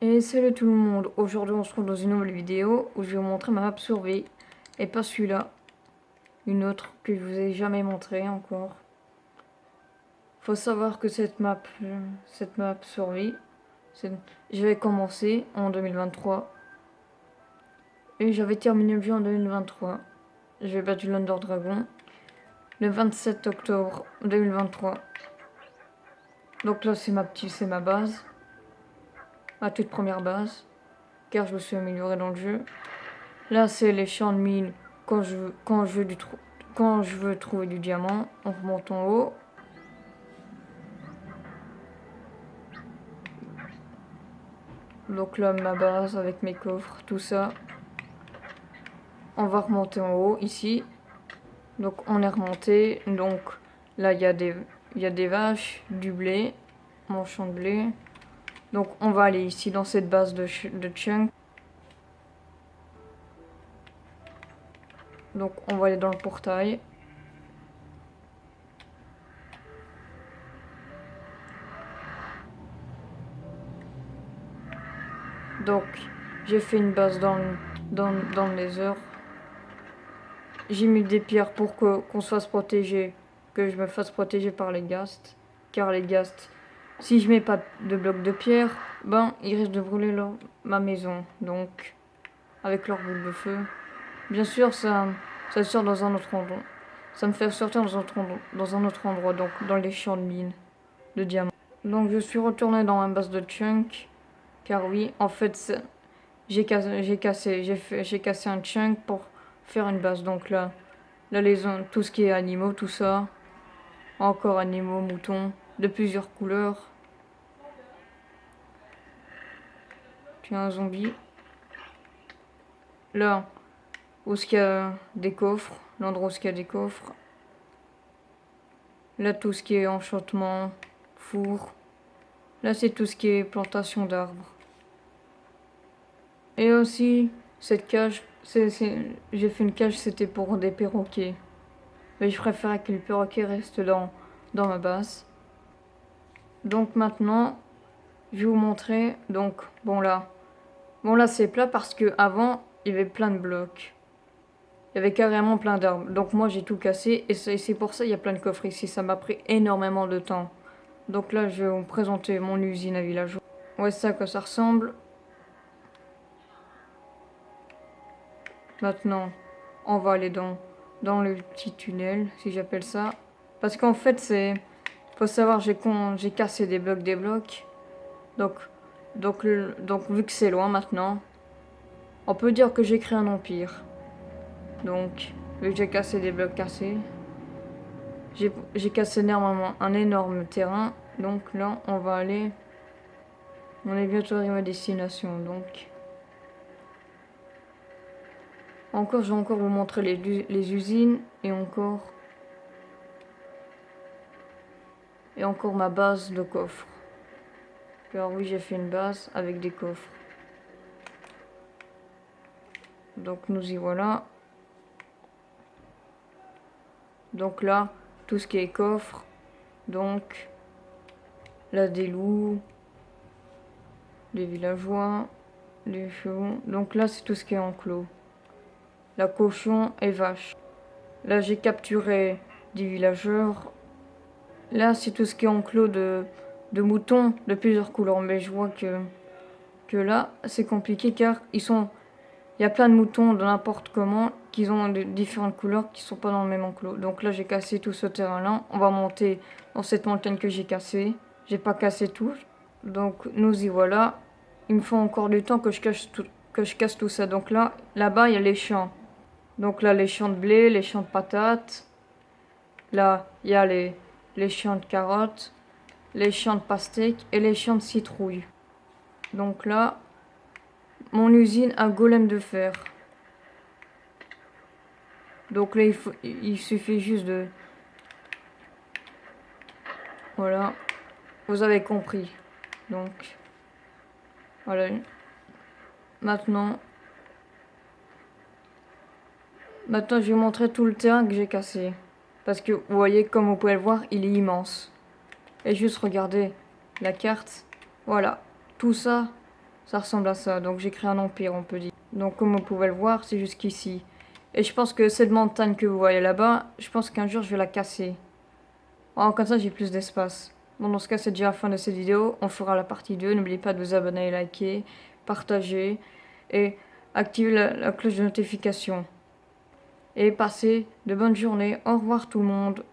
Et salut tout le monde, aujourd'hui on se retrouve dans une nouvelle vidéo où je vais vous montrer ma map survie. Et pas celui-là, une autre que je vous ai jamais montré encore. Faut savoir que cette map survie, je vais commencer en 2023. Et j'avais terminé le jeu en 2023. J'ai battu l'Under Dragon le 27 octobre 2023. Donc là c'est ma base, ma toute première base, car je me suis amélioré dans le jeu. Là, c'est les champs de mine quand je veux trouver du diamant. On remonte en haut. Donc là, ma base avec mes coffres, tout ça. On va remonter en haut, ici. Donc on est remonté. Donc là, il y a des vaches, du blé, mon champ de blé. Donc on va aller ici dans cette base de chunk. Donc on va aller dans le portail. Donc j'ai fait une base dans le nether. J'ai mis des pierres pour qu'on se fasse protéger, que je me fasse protéger par les ghasts. Car les ghasts, si je mets pas de blocs de pierre, ben ils risquent de brûler ma maison. Donc, avec leur boule de feu. Bien sûr, ça sort dans un autre endroit. Ça me fait sortir dans un autre endroit, donc dans les champs de mine de diamants. Donc je suis retourné dans ma base de chunk. Car oui, en fait, j'ai cassé un chunk pour faire une base. Donc là, tout ce qui est animaux, tout ça. Encore animaux, moutons, de plusieurs couleurs. Puis un zombie. Là, où il y a des coffres, l'endroit où il y a des coffres. Là, tout ce qui est enchantement, four. Là, c'est tout ce qui est plantation d'arbres. Et aussi, cette cage, j'ai fait une cage, c'était pour des perroquets. Mais je préférais que les perroquets restent dans ma base. Donc maintenant, je vais vous montrer. Donc, bon là c'est plat parce que avant il y avait plein de blocs. Il y avait carrément plein d'arbres. Donc moi j'ai tout cassé et c'est pour ça il y a plein de coffres ici. Ça m'a pris énormément de temps. Donc là je vais vous présenter mon usine à villageois. Ouais, c'est ça que ça ressemble. Maintenant, on va aller dans le petit tunnel, si j'appelle ça. Parce qu'en fait, faut savoir, j'ai cassé des blocs. Donc, donc vu que c'est loin maintenant, on peut dire que j'ai créé un empire. Donc, vu que j'ai cassé des blocs cassés, j'ai cassé énormément un énorme terrain. Donc là, on est bientôt arrivé à destination. Donc, je vais encore vous montrer les usines et encore ma base de coffres. Car oui, j'ai fait une base avec des coffres. Donc nous y voilà. Donc là, tout ce qui est coffre. Donc là, des loups, des villageois, des chevaux. Donc là, c'est tout ce qui est enclos. La cochon et vache. Là, j'ai capturé des villageurs. Là, c'est tout ce qui est enclos de moutons de plusieurs couleurs. Mais je vois que là, c'est compliqué car il y a plein de moutons de n'importe comment qui ont de différentes couleurs qui sont pas dans le même enclos. Donc là, j'ai cassé tout ce terrain-là. On va monter dans cette montagne que j'ai cassée. J'ai pas cassé tout. Donc nous y voilà. Il me faut encore du temps que je casse tout ça. Donc là-bas, il y a les champs. Donc là, les champs de blé, les champs de patates. Là, il y a les champs de carottes, les champs de pastèques et les champs de citrouilles. Donc là, mon usine a golem de fer. Donc là, il suffit juste de... Voilà. Vous avez compris. Donc, voilà. Maintenant, je vais vous montrer tout le terrain que j'ai cassé. Parce que, vous voyez, comme vous pouvez le voir, il est immense. Et juste regardez la carte. Voilà. Tout ça, Ça ressemble à ça. Donc j'ai créé un empire, on peut dire. Donc comme vous pouvez le voir, c'est jusqu'ici. Et je pense que cette montagne que vous voyez là-bas, je pense qu'un jour je vais la casser. Oh, comme ça j'ai plus d'espace. Bon, dans ce cas, c'est déjà la fin de cette vidéo. On fera la partie 2. N'oubliez pas de vous abonner, liker, partager et activer la cloche de notification. Et passez de bonnes journées. Au revoir tout le monde.